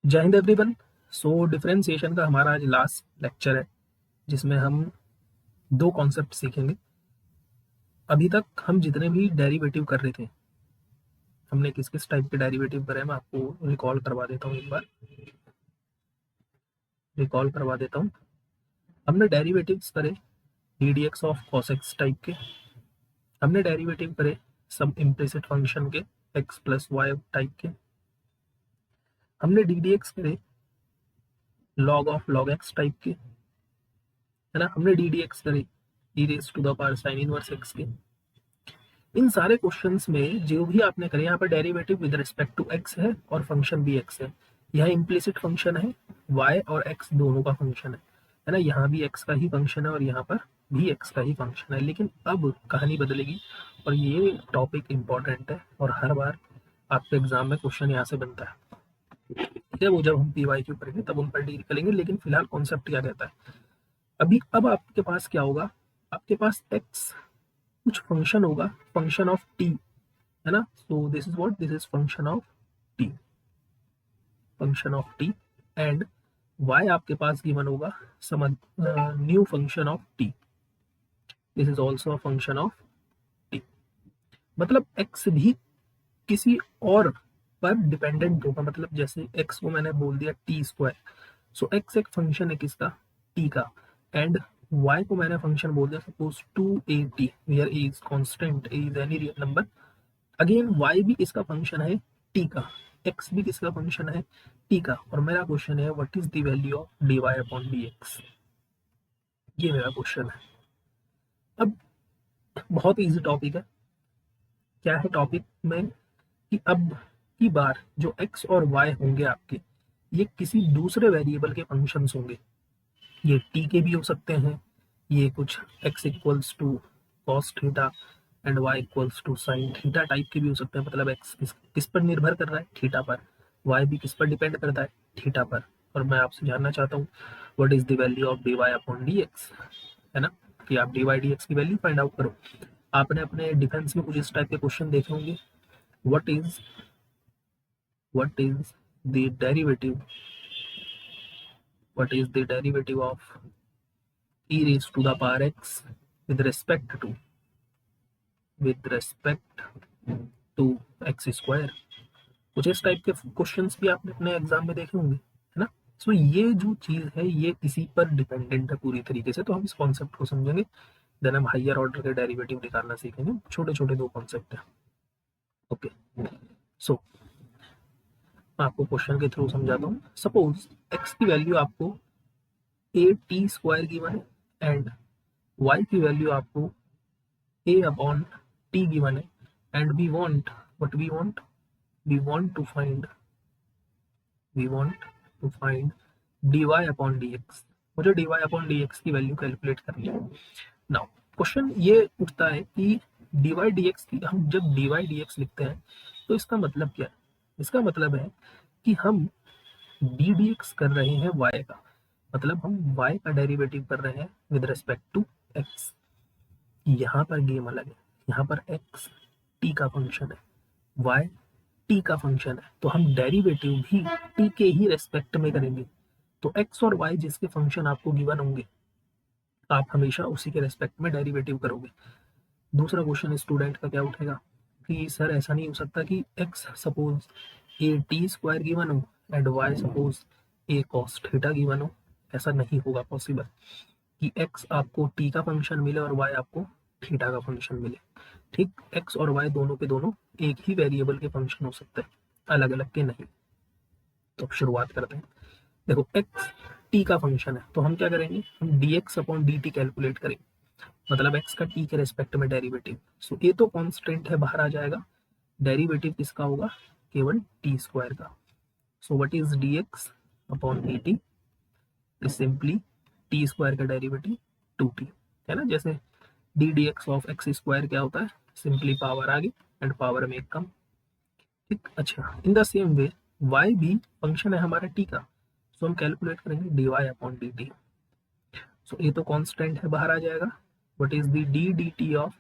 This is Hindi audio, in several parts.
जय हिंद एवरीवन। सो डिफरेंशिएशन का हमारा आज लास्ट लेक्चर है जिसमें हम दो कॉन्सेप्ट सीखेंगे। अभी तक हम जितने भी डेरिवेटिव कर रहे थे, हमने किस किस टाइप के डेरिवेटिव करे मैं आपको रिकॉल करवा देता हूँ। एक बार रिकॉल करवा देता हूँ। हमने डेरिवेटिव्स करे d d x of cos x type के, हमने डेरिवेटिव करे सम इम्प्लिसिट फंक्शन के एक्स प्लस वाई टाइप के, हमने डी डी एक्स करे log of log x type के, है ना। हमने डी डी एक्स करे e raise to the power sine inverse x के। इन सारे क्वेश्चंस में जो भी आपने करे, यहाँ पर derivative with respect to x है और फंक्शन भी एक्स है। यहाँ इम्प्लिसिट फंक्शन है, वाई और एक्स दोनों का फंक्शन है ना। यहाँ भी एक्स का ही फंक्शन है और यहाँ पर भी एक्स का ही फंक्शन है। लेकिन अब कहानी बदलेगी और ये टॉपिक इंपॉर्टेंट है और हर बार आपके एग्जाम में क्वेश्चन यहाँ से बनता है। ठीक है, वो जब हम पी वाई क्यू करेंगे तब उन पर डील करेंगे, लेकिन फिलहाल कॉन्सेप्ट क्या कहता है अभी। अब आपके पास क्या होगा, आपके पास एक्स कुछ फंक्शन होगा, फंक्शन ऑफ टी, है ना। So this is what, this is function of t, function of t. And y आपके पास गिवन होगा some new function of t, this is also a function of t। मतलब x भी किसी और पर डिपेंडेंट होगा। मतलब जैसे x को मैंने बोल दिया टी स्क्वायर, सो x एक फंक्शन है किसका, t का। एंड y को मैंने फंक्शन बोल दिया suppose 2at where a is constant, a is any real number. Again y भी इसका फंक्शन है t का, x भी किसका फंक्शन है t का। और मेरा क्वेश्चन है what is the value of dy upon dx, ये मेरा क्वेश्चन है। अब बहुत इजी टॉपिक है। क्या है टॉपिक में कि अब की बार जो x और y होंगे आपके, ये किसी दूसरे वेरिएबल के फंक्शंस होंगे। ये t के भी हो सकते हैं, ये कुछ x equals to cos theta and y equals to sine theta type के भी हो सकते हैं। मतलब x किस पर निर्भर कर रहा है, थीटा पर। y भी किस पर डिपेंड करता है, थीटा पर। और मैं आपसे जानना चाहता हूँ what is the value of dy upon dx, है ना, कि आप dy dx की वैल्यू फाइंड आउट करो। आपने अपने डिफेंस में कुछ इस टाइप के क्वेश्चन देखे होंगे। What is the derivative, what is the derivative of e raised to the power x with respect to x square. कुछ इस टाइप के क्वेश्चंस भी आपने अपने एग्जाम में देखे होंगे, है ना। सो ये जो चीज है ये इसी पर डिपेंडेंट है पूरी तरीके से। तो हम इस कॉन्सेप्ट को समझेंगे, देन हम हायर ऑर्डर के डेरिवेटिव निकालना सीखेंगे। छोटे छोटे दो कॉन्सेप्ट है। ओके, सो मैं आपको क्वेश्चन के थ्रू समझाता हूँ। सपोज एक्स की वैल्यू आपको ए टी स्क्वायर गिवन है एंड वाई की वैल्यू आपको a upon t given है and we want what we want to find dy upon dx। मुझे dy upon dx की वैल्यू कैलकुलेट करनी है। नाउ क्वेश्चन ये उठता है कि dy dx की, हम जब dy dx लिखते हैं तो इसका मतलब क्या है। इसका मतलब है कि हम d dx कर रहे हैं y का, मतलब हम y का डेरिवेटिव कर रहे हैं विद रिस्पेक्ट टू x। यहाँ पर गेम अलग है, यहाँ पर x t का फंक्शन है, y t का फंक्शन है, तो हम डेरिवेटिव भी t के ही रेस्पेक्ट में करेंगे। तो x और y जिसके फंक्शन आपको गिवन होंगे, आप हमेशा उसी के रेस्पेक्ट में डेरिवेटिव करोगे। दूसरा क्वेश्चन स्टूडेंट का क्या उठेगा कि सर ऐसा नहीं हो सकता कि x suppose a t square given हो and y suppose a cos theta given हो। ऐसा नहीं होगा पॉसिबल कि x आपको t का फंक्शन मिले और y आपको थीटा का फंक्शन मिले। ठीक, x और y दोनों के दोनों एक ही वेरिएबल के फंक्शन हो सकते हैं, अलग अलग के नहीं। तो अब शुरुआत करते हैं। देखो x t का फंक्शन है तो हम क्या करेंगे, हम dx अपॉन dt कैलकुलेट करेंगे, मतलब x का t के रेस्पेक्ट में डेरिवेटिव। सो ये तो कांस्टेंट है, बाहर आ जाएगा। डेरिवेटिव किसका होगा, केवल t स्क्वायर का। सो what is dx upon dt is simply t square का डेरिवेटिव 2t, है ना। जैसे D d x of x square क्या होता है, सिंपली पावर आगे एंड पावर में एक कम। ठीक, अच्छा in the same way y भी फंक्शन है हमारा t का, सो हम कैलकुलेट करेंगे dy अपॉन dt। सो ये तो कांस्टेंट है, बाहर आ जाएगा। What is the D D T of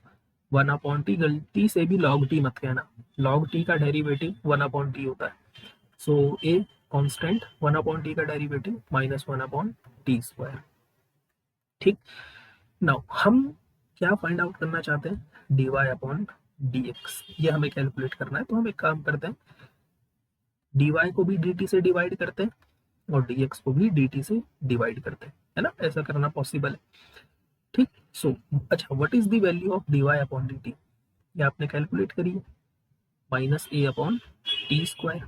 1 upon T, गलती से भी log t मत कहना, log t का डेरिवेटिव 1 अपॉन टी होता है। सो a कांस्टेंट 1/t का डेरिवेटिव -1/t²। ठीक, नाउ हम क्या फाइंड आउट करना चाहते हैं, dy/dx, ये हमें कैलकुलेट करना है। तो हम एक काम करते हैं, dy को भी dt से डिवाइड करते हैं और dx को भी dt से डिवाइड करते हैं, है ना, ऐसा करना पॉसिबल है। ठीक, सो अच्छा, what is the value of dy/dt, ये आपने कैलकुलेट करिए, -a/t²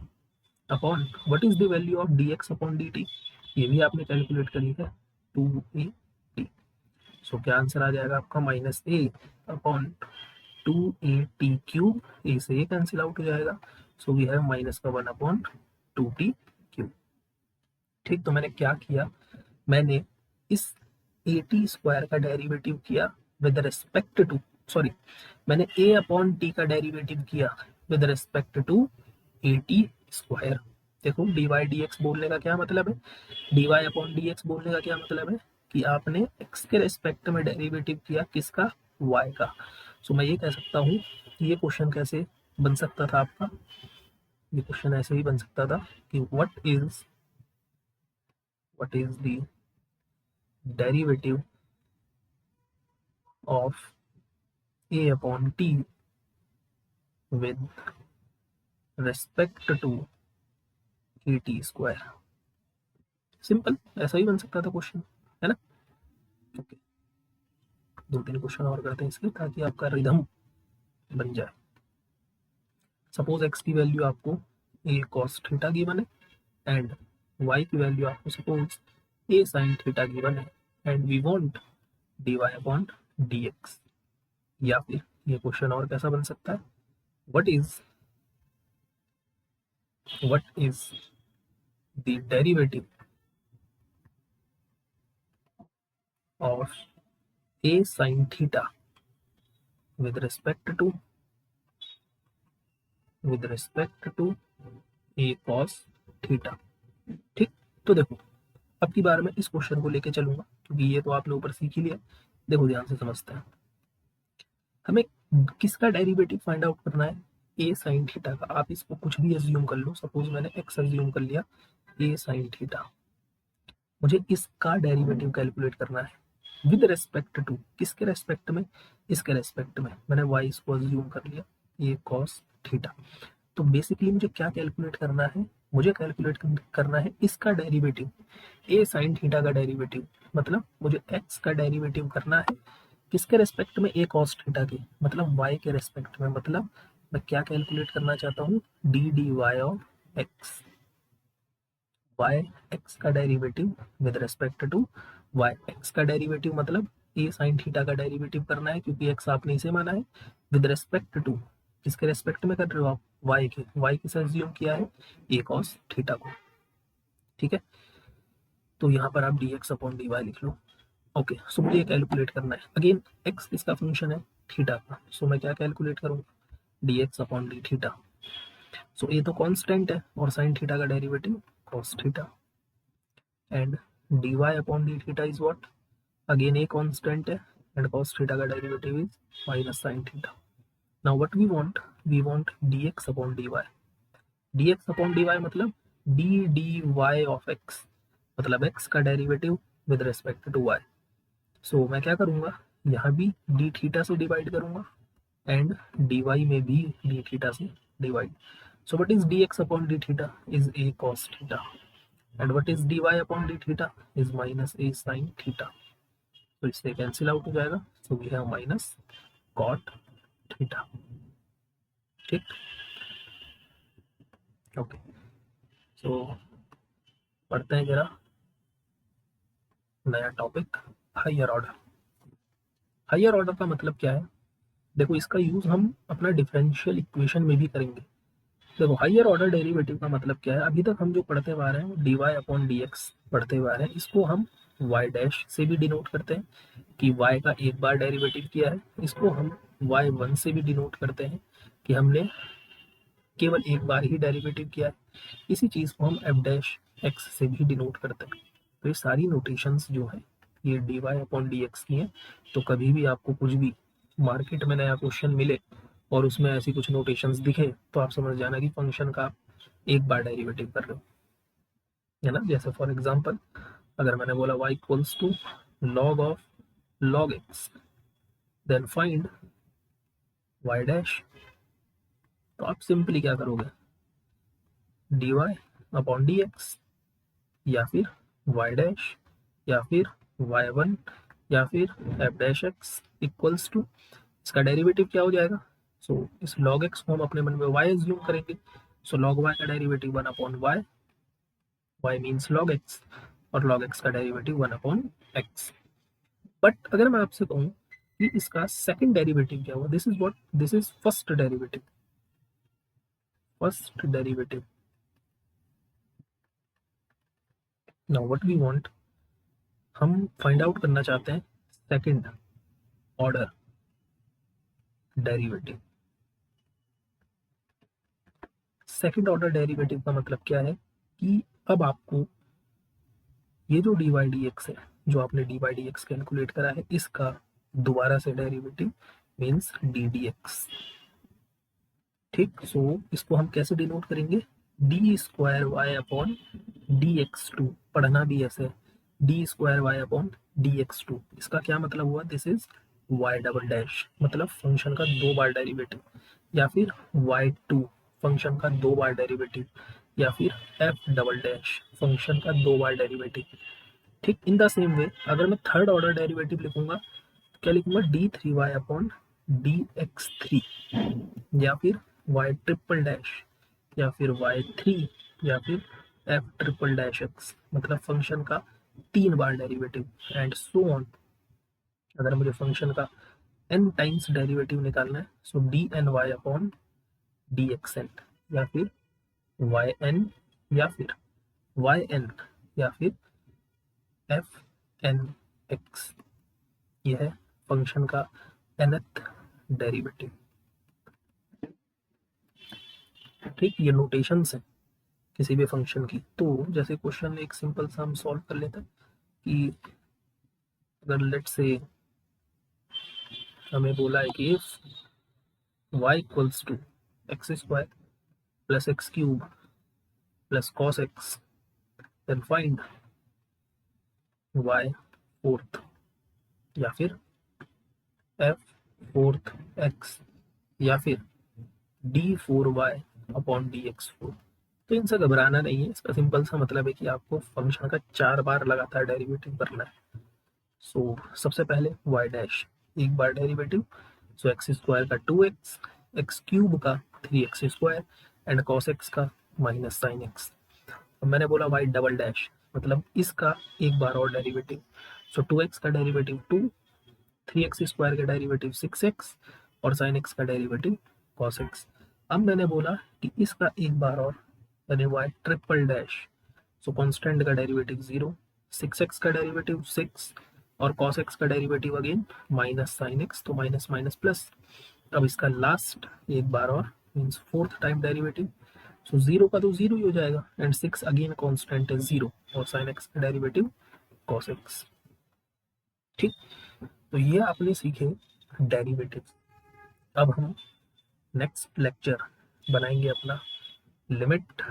upon what is the value of dx/dt, ये भी आपने कैलकुलेट करी है, 2at। सो क्या आंसर आ जाएगा आपका, -a/2at³, ए से ये कैंसिल आउट हो जाएगा। So we have -1/2t³। ठीक, तो मैंने क्या किया, मैंने इस at² का डेरिवेटिव किया विद रेस्पेक्ट टू, सॉरी, मैंने a/t का डेरिवेटिव किया विद रेस्पेक्ट टू at²। देखो dy/dx बोलने का क्या मतलब है, dy/dx बोलने का क्या मतलब है कि आपने x के रेस्पेक्ट में डेरिवेटिव किया, किसका, y का। सो मैं ये कह सकता हूँ, ये क्वेश्चन कैसे बन सकता था आपका, ये क्वेश्चन ऐसे ही बन सकता था कि what is the derivative of a/t with respect to at²। Simple, ऐसा ही बन सकता था क्वेश्चन, है ना। ओके, 2-3 क्वेश्चन और करते हैं इसके, ताकि आपका रिदम बन जाए। सपोज x की वैल्यू आपको a cos थीटा गिवन है एंड y की वैल्यू आपको suppose a sin theta given है एंड वी वांट dy/dx। या फिर ये क्वेश्चन और कैसा बन सकता है, what is the derivative of a sin theta with respect to a cos theta. ठीक, तो देखो अब की बार मैं इस क्वेश्चन को लेके चलूंगा, क्योंकि ये तो आपने ऊपर सीख ही लिया। देखो ध्यान से समझते हैं, हमें किसका डेरिवेटिव फाइंड आउट करना है, a sin थीटा का। आप इसको कुछ भी एज्यूम कर लो, सपोज मैंने x एज्यूम कर लिया, a sin थीटा। मुझे इसका डेरिवेटिव कैलकुलेट करना है विद रेस्पेक्ट टू, किसके रेस्पेक्ट में, इसके रेस्पेक्ट में। मैंने y इसको एज्यूम कर लिया, a cos थीटा। तो बेसिकली मुझे क्या कैलकुलेट करना है, मुझे कैलकुलेट करना है इसका डेरिवेटिव, a sin थीटा का डेरिवेटिव, मतलब मुझे x का डेरिवेटिव करना है किसके रेस्पेक्ट में, a cos थीटा के, मतलब y के रेस्पेक्ट में। मतलब मैं क्या कैलकुलेट करना चाहता हूँ, dy of x, y x का derivative with respect to y, x का डेरिवेटिव मतलब a sin थीटा का डेरिवेटिव करना है, क्योंकि x आपने इसे माना है, विद रेस्पेक्ट टू, किसके रेस्पेक्ट में कर रहे हो आप, y के, y किसे एज्यूम किया है, a cos थीटा को। ठीक है, तो यहाँ पर आप dx/dy लिख लो। ओके, सो मुझे कैलकुलेट करना है, अगेन x किसका फंक्शन है, थीटा का। सो मैं क्या कैलकुलेट करूँगा, dx/d थीटा। सो ये तो कांस्टेंट है और sin थीटा का derivative cos theta and dy/d theta is what, again ये कांस्टेंट है एंड cos थीटा का derivative is minus sin theta. Now what we want dx/dy, dx/dy मतलब dy ऑफ x, मतलब x का derivative with respect to y। So मैं क्या करूँगा, यहाँ भी d थीटा से डिवाइड करूँगा एंड dy में भी d थीटा से divide. So what is dx/d theta is a cos theta and what is dy/d theta is minus a sin theta. तो इससे कैंसिल आउट हो जाएगा, so we have minus cot theta. ठीक, ओके, सो पढ़ते हैं जरा नया topic, higher order. Higher order का मतलब क्या है, देखो इसका यूज हम अपना डिफरेंशियल इक्वेशन में भी करेंगे। देखो हायर ऑर्डर डेरिवेटिव का मतलब क्या है, अभी तक हम जो पढ़ते हुए आ रहे हैं dy/dx पढ़ते हुए आ रहे हैं, इसको हम y डैश से भी डिनोट करते हैं कि y का एक बार डेरिवेटिव किया है। इसको हम y1 से भी डिनोट करते हैं कि हमने केवल एक बार ही डेरिवेटिव किया है। इसी चीज़ को हम f डैश x से भी डिनोट करते हैं। तो ये सारी नोटेशंस जो है ये dy/dx की हैं। तो कभी भी आपको कुछ भी मार्केट में नया क्वेश्चन मिले और उसमें ऐसी कुछ नोटेशंस दिखे, तो आप समझ जाना कि फंक्शन का आप एक बार डेरिवेटिव कर रहे हो। है ना। जैसे फॉर एग्जांपल अगर मैंने बोला y equals to log of log x, then find y dash, तो आप सिंपली क्या करोगे, dy अपॉन dx, या फिर y डैश, या फिर y1, या फिर f dash x equals to, इसका डेरिवेटिव क्या हो जाएगा। सो इस log x को हम अपने मन में y एज्यूम करेंगे। सो log y का derivative 1 upon y, y means log x, और log x का डेरिवेटिव 1 अपॉन x। बट अगर मैं आपसे कहूँ कि इसका सेकंड डेरिवेटिव क्या हुआ, this is what, this is first derivative, first derivative. Now what we want, हम फाइंड आउट करना चाहते हैं second order derivative. Second order derivative का मतलब क्या है कि अब आपको ये जो dy dx है, जो आपने dy dx कैलकुलेट करा है, इसका दोबारा से डेरिवेटिव मीन्स डी dx। ठीक, सो इसको हम कैसे डिनोट करेंगे, d square y upon d x two, पढ़ना भी ऐसे, d square y upon d x two. इसका क्या मतलब हुआ, this is y double dash, मतलब फंक्शन का दो बार डेरिवेटिव, या फिर वाई टू फंक्शन का दो बार डेरिवेटिव, या फिर एफ डबल डैश फंक्शन का दो बार डेरिवेटिव। ठीक, इन द सेम वे अगर मैं थर्ड ऑर्डर डेरिवेटिव लिखूंगा तो क्या लिखूंगा, d three y upon d x three, या फिर वाई ट्रिपल डैश, या फिर वाई थ्री, या फिर एफ ट्रिपल डैश एक्स, मतलब फंक्शन का तीन बार डेरिवेटिव, एंड सो ऑन। अगर मुझे फंक्शन का n टाइम्स डेरिवेटिव निकालना है, so d n y upon d x n, या फिर वाई एन, या फिर वाई एन, या फिर एफ एन एक्स, यह है फंक्शन का nth डेरिवेटिव। ठीक, ये नोटेशंस है किसी भी फंक्शन की। तो जैसे क्वेश्चन एक सिंपल सा हम सॉल्व कर लेते हैं कि अगर लेट से हमें बोला है कि if y equals to x square plus x cube plus cos x, then find y fourth, या फिर f फोर्थ x, या फिर d four y upon d x four. तो इनसे घबराना नहीं है, इसका सिंपल सा मतलब है कि आपको फंक्शन का 4 बार लगातार डेरिवेटिव करना है। सो सबसे पहले y डैश एक बार डेरिवेटिव, सो एक्स स्क्वायर का 2x, एक्स क्यूब का 3x square, and cos x का माइनस साइन एक्स। अब मैंने बोला y डबल डैश, मतलब इसका एक बार और डेरिवेटिव, सो 2x का डेरिवेटिव 2, 3x स्क्वायर का डेरिवेटिव 6x, और साइन एक्स का डेरिवेटिव कॉस एक्स। अब मैंने बोला कि इसका एक बार और, यानी y ट्रिपल डैश, सो कॉन्स्टेंट का डेरिवेटिव 0, 6x का डेरिवेटिव 6, और cos x का derivative again minus sine x, तो माइनस माइनस प्लस। अब इसका लास्ट एक बार और मीन्स फोर्थ टाइम डेरिवेटिव, सो 0 का तो 0 ही हो जाएगा, एंड 6 अगेन कॉन्स्टेंट है 0, और साइन एक्स का डेरिवेटिव cos x। ठीक, तो ये आपने सीखे डेरिवेटिव। अब हम नेक्स्ट लेक्चर बनाएंगे अपना लिमिट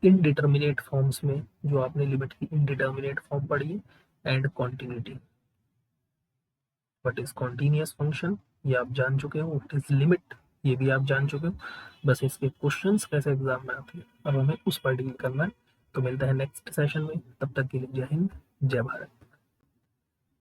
इनडिटर्मिनेट फॉर्म्स में, जो आपने लिमिट की इनडिटर्मिनेट फॉर्म पढ़ी है, and continuity. What is continuous function ये आप जान चुके हो, व्हाट इज लिमिट ये भी आप जान चुके हो, बस इसके क्वेश्चंस कैसे एग्जाम में आते हैं अब हमें उस पर डील करना है। तो मिलता है नेक्स्ट सेशन में, तब तक के लिए जय हिंद, जय भारत।